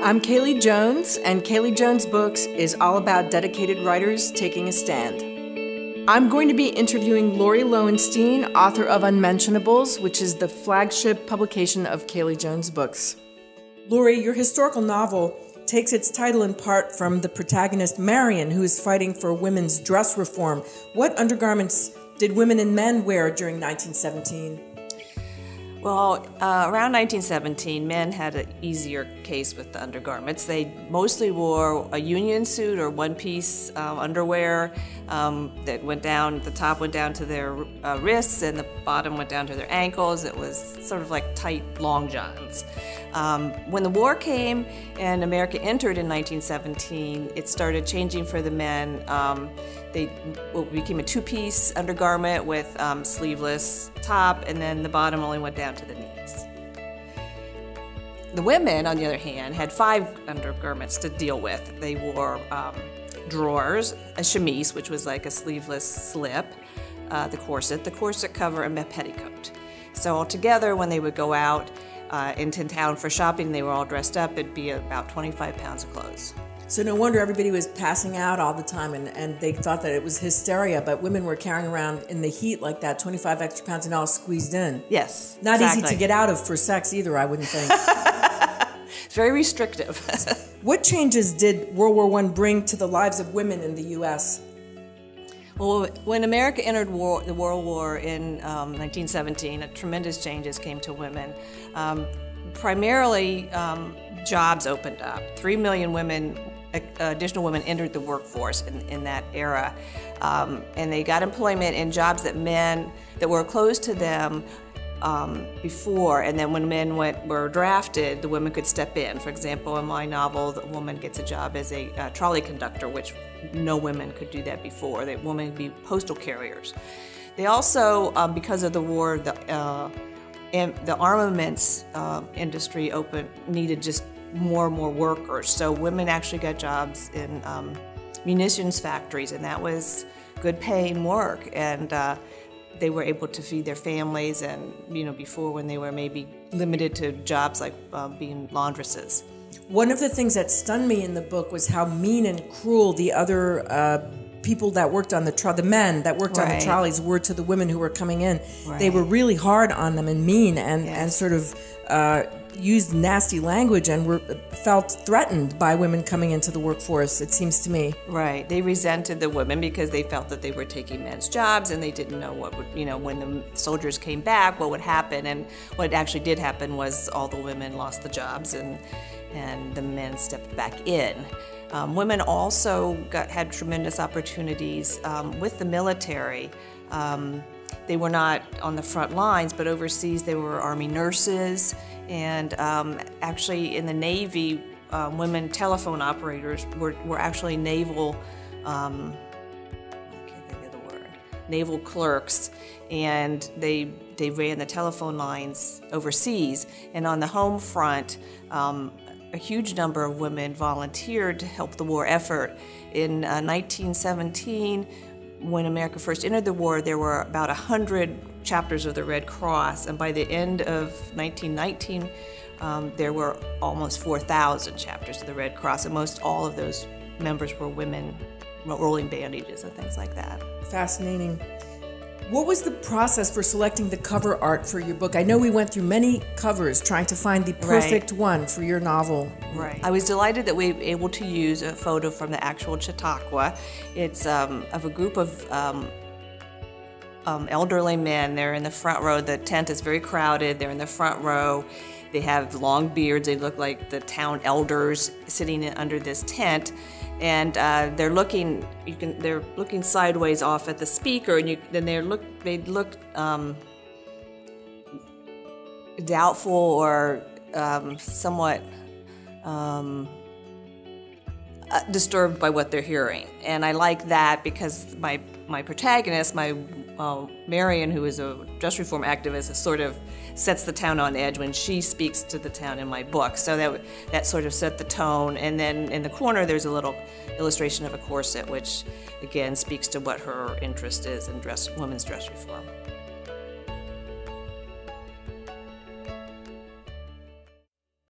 I'm Kaylie Jones, and Kaylie Jones Books is all about dedicated writers taking a stand. I'm going to be interviewing LAURIE LOEWENSTEIN, author of Unmentionables, which is the flagship publication of Kaylie Jones Books. LAURIE, your historical novel takes its title in part from the protagonist Marion, who is fighting for women's dress reform. What undergarments did women and men wear during 1917? Well, around 1917, men had an easier case with the undergarments. They mostly wore a union suit or one-piece underwear that went down, the top went down to their wrists and the bottom went down to their ankles. It was sort of like tight long johns. When the war came and America entered in 1917, it started changing for the men. It became a two-piece undergarment with sleeveless top, and then the bottom only went down to the knees. The women, on the other hand, had 5 undergarments to deal with. They wore drawers, a chemise, which was like a sleeveless slip, the corset cover, and a petticoat. So altogether, when they would go out into town for shopping, they were all dressed up, it'd be about 25 pounds of clothes. So no wonder everybody was passing out all the time, and they thought that it was hysteria, but women were carrying around in the heat like that, 25 extra pounds and all squeezed in. Yes, Not exactly. easy to get out of for sex either, I wouldn't think. It's very restrictive. What changes did World War I bring to the lives of women in the U.S.? Well, when America entered the World War in 1917, tremendous changes came to women. Primarily, jobs opened up. 3 million additional women entered the workforce in that era, and they got employment in jobs that men that were close to them before, and then when men were drafted, the women could step in. For example, in my novel, the woman gets a job as a trolley conductor, which no women could do that before. The women would be postal carriers. They also, because of the war, the armaments industry needed just more and more workers. So women actually got jobs in munitions factories, and that was good paying work. And they were able to feed their families, and before, when they were maybe limited to jobs like being laundresses. One of the things that stunned me in the book was how mean and cruel the other people that worked on the men that worked on the trolleys were to the women who were coming in. Right. They were really hard on them and mean, and sort of used nasty language and felt threatened by women coming into the workforce, it seems to me. Right. They resented the women because they felt that they were taking men's jobs, and they didn't know what would, when the soldiers came back, what would happen. And what actually did happen was all the women lost the jobs, and the men stepped back in. Women also had tremendous opportunities with the military. They were not on the front lines, but overseas they were Army nurses, and actually in the Navy, women telephone operators were actually naval, I can't think of the word, naval clerks, and they ran the telephone lines overseas. And on the home front, a huge number of women volunteered to help the war effort. In 1917, when America first entered the war, there were about 100 chapters of the Red Cross, and by the end of 1919, there were almost 4,000 chapters of the Red Cross, and most all of those members were women rolling bandages and things like that. Fascinating. What was the process for selecting the cover art for your book? I know we went through many covers trying to find the perfect one for your novel. Right. I was delighted that we were able to use a photo from the actual Chautauqua. It's of a group of elderly men. They're in the front row. The tent is very crowded. They're in the front row. They have long beards. They look like the town elders sitting under this tent. And they're looking sideways off at the speaker, and then they look doubtful or somewhat disturbed by what they're hearing. And I like that because my protagonist, Marion, who is a dress reform activist, sort of sets the town on edge when she speaks to the town in my book. So that sort of set the tone. And then in the corner, there's a little illustration of a corset, which again speaks to what her interest is in women's dress reform.